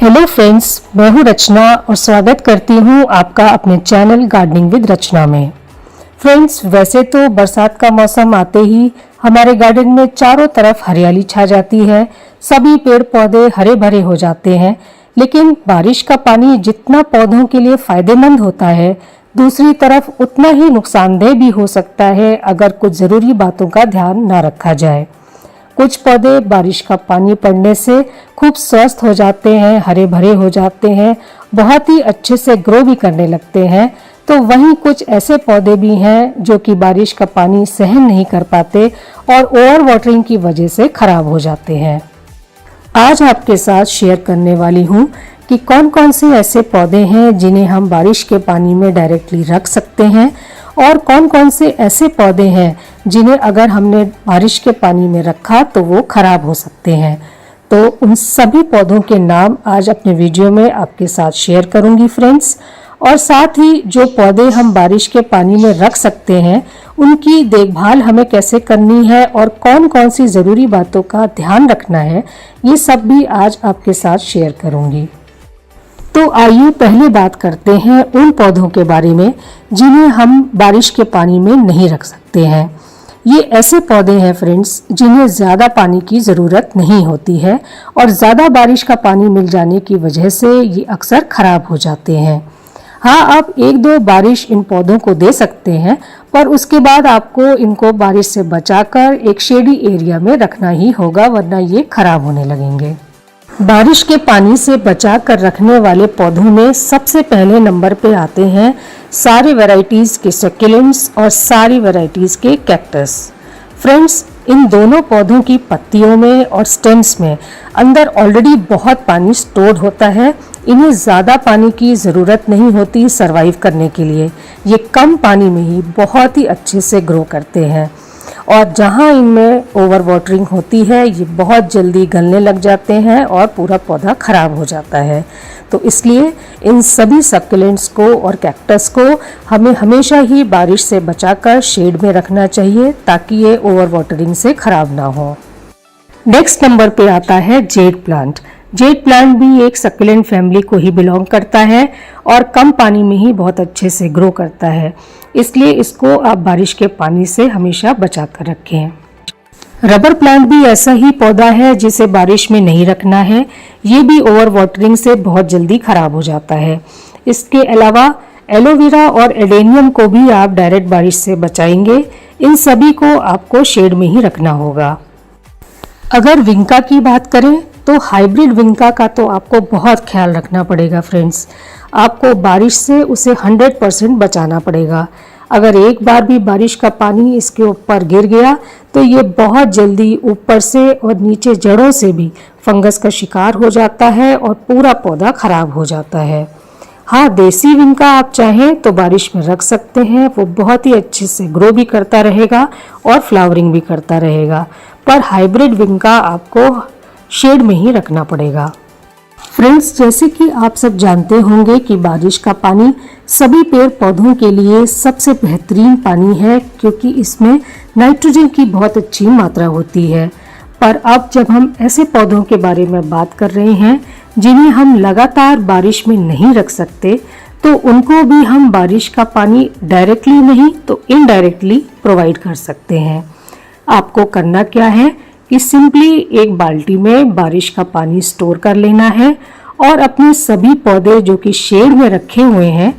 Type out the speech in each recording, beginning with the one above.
Hello friends, मैं हूँ रचना और स्वागत करती हूँ आपका अपने चैनल गार्डनिंग विद रचना में। फ्रेंड्स, वैसे तो बरसात का मौसम आते ही हमारे गार्डन में चारों तरफ हरियाली छा जाती है, सभी पेड़ पौधे हरे भरे हो जाते हैं। लेकिन बारिश का पानी जितना पौधों के लिए फायदेमंद होता है, दूसरी तरफ उतना ही नुकसानदेह भी हो सकता है अगर कुछ जरूरी बातों का ध्यान न रखा जाए। कुछ पौधे बारिश का पानी पड़ने से खूब स्वस्थ हो जाते हैं, हरे भरे हो जाते हैं, बहुत ही अच्छे से ग्रो भी करने लगते हैं। तो वहीं कुछ ऐसे पौधे भी हैं जो कि बारिश का पानी सहन नहीं कर पाते और ओवर वाटरिंग की वजह से खराब हो जाते हैं। आज आपके साथ शेयर करने वाली हूँ कि कौन कौन से ऐसे पौधे हैं जिन्हें हम बारिश के पानी में डायरेक्टली रख सकते हैं और कौन कौन से ऐसे पौधे हैं जिन्हें अगर हमने बारिश के पानी में रखा तो वो खराब हो सकते हैं। तो उन सभी पौधों के नाम आज अपने वीडियो में आपके साथ शेयर करूंगी फ्रेंड्स। और साथ ही जो पौधे हम बारिश के पानी में रख सकते हैं उनकी देखभाल हमें कैसे करनी है और कौन कौन सी ज़रूरी बातों का ध्यान रखना है, ये सब भी आज आपके साथ शेयर करूंगी। तो आइए पहले बात करते हैं उन पौधों के बारे में जिन्हें हम बारिश के पानी में नहीं रख सकते हैं। ये ऐसे पौधे हैं फ्रेंड्स जिन्हें ज़्यादा पानी की ज़रूरत नहीं होती है और ज़्यादा बारिश का पानी मिल जाने की वजह से ये अक्सर खराब हो जाते हैं। हाँ, आप एक दो बारिश इन पौधों को दे सकते हैं, पर उसके बाद आपको इनको बारिश से बचाकर एक शेडी एरिया में रखना ही होगा, वरना ये खराब होने लगेंगे। बारिश के पानी से बचा कर रखने वाले पौधों में सबसे पहले नंबर पे आते हैं सारे वैरायटीज़ के सक्यूलेंट्स और सारी वैरायटीज़ के कैक्टस। फ्रेंड्स, इन दोनों पौधों की पत्तियों में और स्टेम्स में अंदर ऑलरेडी बहुत पानी स्टोर होता है। इन्हें ज़्यादा पानी की ज़रूरत नहीं होती सरवाइव करने के लिए। ये कम पानी में ही बहुत ही अच्छे से ग्रो करते हैं और जहाँ इनमें ओवर वाटरिंग होती है ये बहुत जल्दी गलने लग जाते हैं और पूरा पौधा खराब हो जाता है। तो इसलिए इन सभी सक्यूलेंट्स को और कैक्टस को हमें हमेशा ही बारिश से बचाकर शेड में रखना चाहिए ताकि ये ओवर वाटरिंग से खराब ना हो। नेक्स्ट नंबर पे आता है जेड प्लांट। जेड प्लांट भी एक सक्यूलेंट फैमिली को ही बिलोंग करता है और कम पानी में ही बहुत अच्छे से ग्रो करता है, इसलिए इसको आप बारिश के पानी से हमेशा बचा कर रखें। रबर प्लांट भी ऐसा ही पौधा है जिसे बारिश में नहीं रखना है। ये भी ओवर वाटरिंग से बहुत जल्दी खराब हो जाता है। इसके अलावा एलोवेरा और एडेनियम को भी आप डायरेक्ट बारिश से बचाएंगे। इन सभी को आपको शेड में ही रखना होगा। अगर विंका की बात करें तो हाइब्रिड विंका का तो आपको बहुत ख्याल रखना पड़ेगा फ्रेंड्स। आपको बारिश से उसे 100% बचाना पड़ेगा। अगर एक बार भी बारिश का पानी इसके ऊपर गिर गया तो ये बहुत जल्दी ऊपर से और नीचे जड़ों से भी फंगस का शिकार हो जाता है और पूरा पौधा खराब हो जाता है। हाँ, देसी विंका आप चाहें तो बारिश में रख सकते हैं, वो बहुत ही अच्छे से ग्रो भी करता रहेगा और फ्लावरिंग भी करता रहेगा। पर हाइब्रिड विंका आपको शेड में ही रखना पड़ेगा। फ्रेंड्स, जैसे कि आप सब जानते होंगे कि बारिश का पानी सभी पेड़ पौधों के लिए सबसे बेहतरीन पानी है क्योंकि इसमें नाइट्रोजन की बहुत अच्छी मात्रा होती है। पर अब जब हम ऐसे पौधों के बारे में बात कर रहे हैं जिन्हें हम लगातार बारिश में नहीं रख सकते, तो उनको भी हम बारिश का पानी डायरेक्टली नहीं तो इनडायरेक्टली प्रोवाइड कर सकते हैं। आपको करना क्या है कि सिंपली एक बाल्टी में बारिश का पानी स्टोर कर लेना है और अपने सभी पौधे जो कि शेड में रखे हुए हैं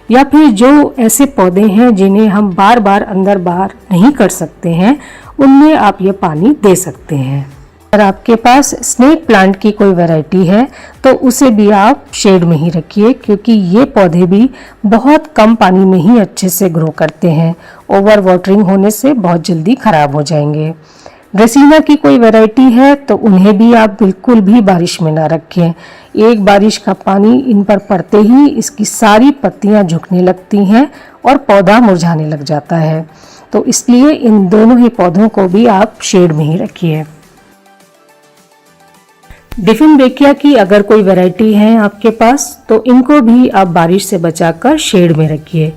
या फिर जो ऐसे पौधे हैं जिन्हें हम बार बार अंदर बाहर नहीं कर सकते हैं, उनमें आप ये पानी दे सकते हैं। अगर आपके पास स्नेक प्लांट की कोई वैरायटी है तो उसे भी आप शेड में ही रखिए क्योंकि ये पौधे भी बहुत कम पानी में ही अच्छे से ग्रो करते हैं। ओवर वाटरिंग होने से बहुत जल्दी खराब हो जाएंगे। ड्रेसिना की कोई वैरायटी है तो उन्हें भी आप बिल्कुल भी बारिश में ना रखें। एक बारिश का पानी इन पर पड़ते ही इसकी सारी पत्तियां झुकने लगती हैं और पौधा मुरझाने लग जाता है। तो इसलिए इन दोनों ही पौधों को भी आप शेड में ही रखिए। डिफिनबेकिया की अगर कोई वैरायटी है आपके पास तो इनको भी आप बारिश से बचाकर शेड में रखिए।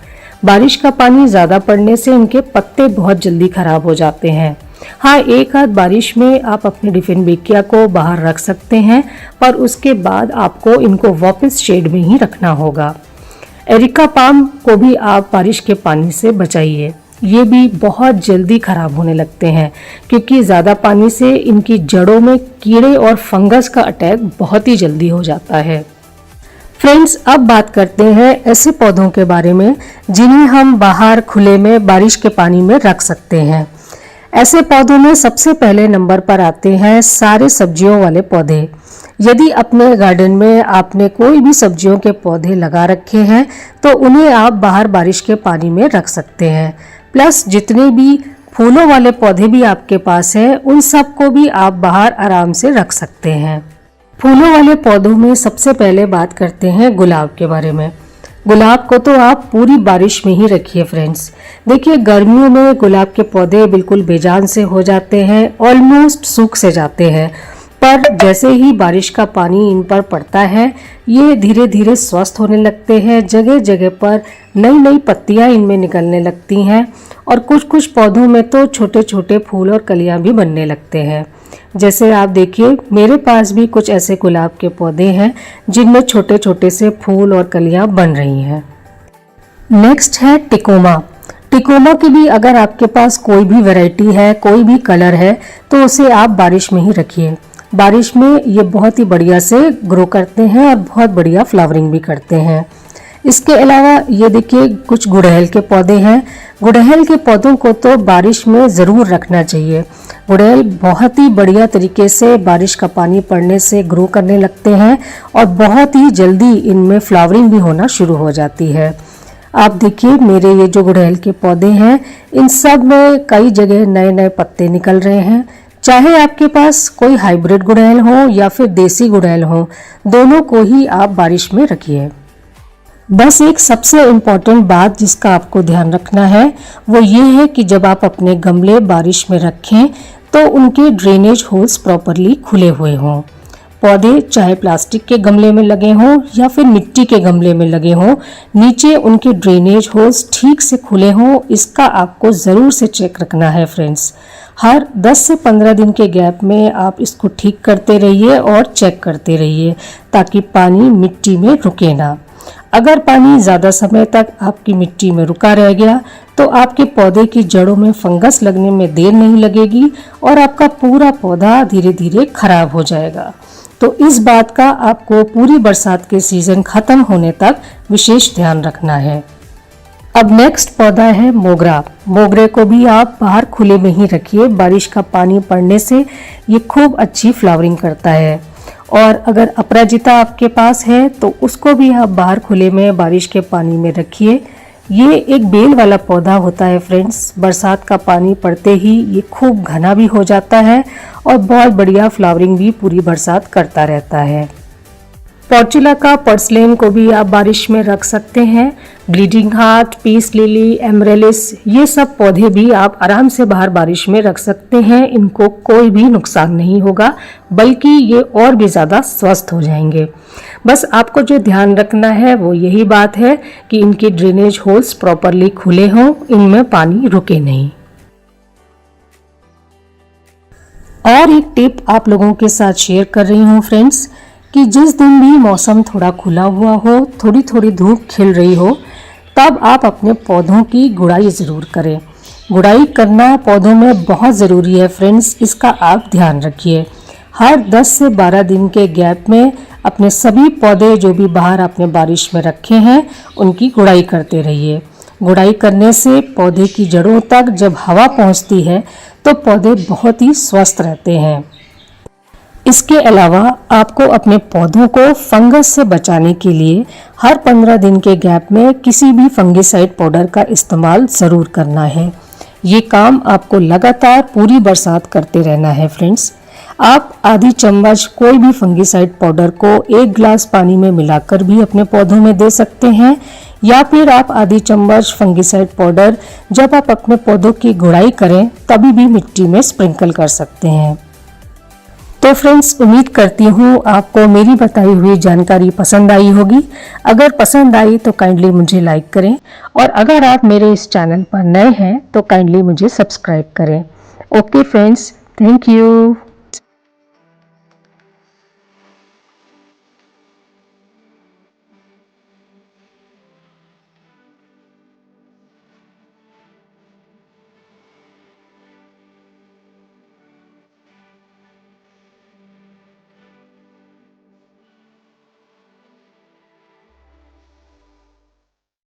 बारिश का पानी ज़्यादा पड़ने से इनके पत्ते बहुत जल्दी खराब हो जाते हैं। हाँ, एक आध बारिश में आप अपने डिफेनबेकिया को बाहर रख सकते हैं, पर उसके बाद आपको इनको वापस शेड में ही रखना होगा। एरिका पाम को भी आप बारिश के पानी से बचाइए। ये भी बहुत जल्दी खराब होने लगते हैं क्योंकि ज़्यादा पानी से इनकी जड़ों में कीड़े और फंगस का अटैक बहुत ही जल्दी हो जाता है। फ्रेंड्स, अब बात करते हैं ऐसे पौधों के बारे में जिन्हें हम बाहर खुले में बारिश के पानी में रख सकते हैं। ऐसे पौधों में सबसे पहले नंबर पर आते हैं सारे सब्जियों वाले पौधे। यदि अपने गार्डन में आपने कोई भी सब्जियों के पौधे लगा रखे हैं तो उन्हें आप बाहर बारिश के पानी में रख सकते हैं। प्लस जितने भी फूलों वाले पौधे भी आपके पास हैं उन सब को भी आप बाहर आराम से रख सकते हैं। फूलों वाले पौधों में सबसे पहले बात करते हैं गुलाब के बारे में। गुलाब को तो आप पूरी बारिश में ही रखिए फ्रेंड्स। देखिए, गर्मियों में गुलाब के पौधे बिल्कुल बेजान से हो जाते हैं, ऑलमोस्ट सूख से जाते हैं, पर जैसे ही बारिश का पानी इन पर पड़ता है ये धीरे धीरे स्वस्थ होने लगते हैं। जगह जगह पर नई नई पत्तियां इनमें निकलने लगती हैं और कुछ कुछ पौधों में तो छोटे छोटे फूल और कलियां भी बनने लगते हैं। जैसे आप देखिए, मेरे पास भी कुछ ऐसे गुलाब के पौधे हैं जिनमें छोटे छोटे से फूल और कलियां बन रही हैं। नेक्स्ट है टिकोमा। टिकोमा की भी अगर आपके पास कोई भी वैरायटी है, कोई भी कलर है, तो उसे आप बारिश में ही रखिए। बारिश में ये बहुत ही बढ़िया से ग्रो करते हैं और बहुत बढ़िया फ्लावरिंग भी करते हैं। इसके अलावा ये देखिए, कुछ गुड़हल के पौधे हैं। गुड़हल के पौधों को तो बारिश में ज़रूर रखना चाहिए। गुड़हल बहुत ही बढ़िया तरीके से बारिश का पानी पड़ने से ग्रो करने लगते हैं और बहुत ही जल्दी इनमें फ्लावरिंग भी होना शुरू हो जाती है। आप देखिए, मेरे ये जो गुड़हल के पौधे हैं इन सब में कई जगह नए नए पत्ते निकल रहे हैं। चाहे आपके पास कोई हाइब्रिड गुड़हल हो या फिर देसी गुड़हल हो, दोनों को ही आप बारिश में रखिए। बस एक सबसे इम्पोर्टेंट बात जिसका आपको ध्यान रखना है वो ये है कि जब आप अपने गमले बारिश में रखें तो उनके ड्रेनेज होल्स प्रॉपरली खुले हुए हों। पौधे चाहे प्लास्टिक के गमले में लगे हों या फिर मिट्टी के गमले में लगे हों, नीचे उनके ड्रेनेज होल्स ठीक से खुले हों, इसका आपको ज़रूर से चेक रखना है फ्रेंड्स। हर 10 से 15 दिन के गैप में आप इसको ठीक करते रहिए और चेक करते रहिए ताकि पानी मिट्टी में रुके ना। अगर पानी ज़्यादा समय तक आपकी मिट्टी में रुका रह गया तो आपके पौधे की जड़ों में फंगस लगने में देर नहीं लगेगी और आपका पूरा पौधा धीरे धीरे खराब हो जाएगा। तो इस बात का आपको पूरी बरसात के सीजन खत्म होने तक विशेष ध्यान रखना है। अब नेक्स्ट पौधा है मोगरा। मोगरे को भी आप बाहर खुले में ही रखिए। बारिश का पानी पड़ने से ये खूब अच्छी फ्लावरिंग करता है। और अगर अपराजिता आपके पास है तो उसको भी आप बाहर खुले में बारिश के पानी में रखिए। ये एक बेल वाला पौधा होता है फ्रेंड्स। बरसात का पानी पड़ते ही ये खूब घना भी हो जाता है और बहुत बढ़िया फ्लावरिंग भी पूरी बरसात करता रहता है। पोर्चुला का पर्सलेन को भी आप बारिश में रख सकते हैं। ब्लीडिंग हार्ट, पीस लिली, एमरेलिस, ये सब पौधे भी आप आराम से बाहर बारिश में रख सकते हैं। इनको कोई भी नुकसान नहीं होगा, बल्कि ये और भी ज़्यादा स्वस्थ हो जाएंगे। बस आपको जो ध्यान रखना है वो यही बात है कि इनके ड्रेनेज होल्स प्रॉपरली खुले हों, इनमें पानी रुके नहीं। और एक टिप आप लोगों के साथ शेयर कर रही हूँ फ्रेंड्स कि जिस दिन भी मौसम थोड़ा खुला हुआ हो, थोड़ी थोड़ी धूप खिल रही हो, तब आप अपने पौधों की गुड़ाई ज़रूर करें। गुड़ाई करना पौधों में बहुत ज़रूरी है फ्रेंड्स, इसका आप ध्यान रखिए। हर 10 से 12 दिन के गैप में अपने सभी पौधे जो भी बाहर आपने बारिश में रखे हैं उनकी गुड़ाई करते रहिए। गुड़ाई करने से पौधे की जड़ों तक जब हवा पहुंचती है तो पौधे बहुत ही स्वस्थ रहते हैं। इसके अलावा आपको अपने पौधों को फंगस से बचाने के लिए हर 15 दिन के गैप में किसी भी फंगिसाइड पाउडर का इस्तेमाल ज़रूर करना है। ये काम आपको लगातार पूरी बरसात करते रहना है फ्रेंड्स। आप आधी चम्मच कोई भी फंगिसाइड पाउडर को 1 गिलास पानी में मिलाकर भी अपने पौधों में दे सकते हैं, या फिर आप आधी चम्मच फंगिसाइड पाउडर जब आप अपने पौधों की गुड़ाई करें तभी भी मिट्टी में स्प्रिंकल कर सकते हैं। तो फ्रेंड्स, उम्मीद करती हूँ आपको मेरी बताई हुई जानकारी पसंद आई होगी। अगर पसंद आई तो काइंडली मुझे लाइक करें और अगर आप मेरे इस चैनल पर नए हैं तो काइंडली मुझे सब्सक्राइब करें। Okay friends, thank you.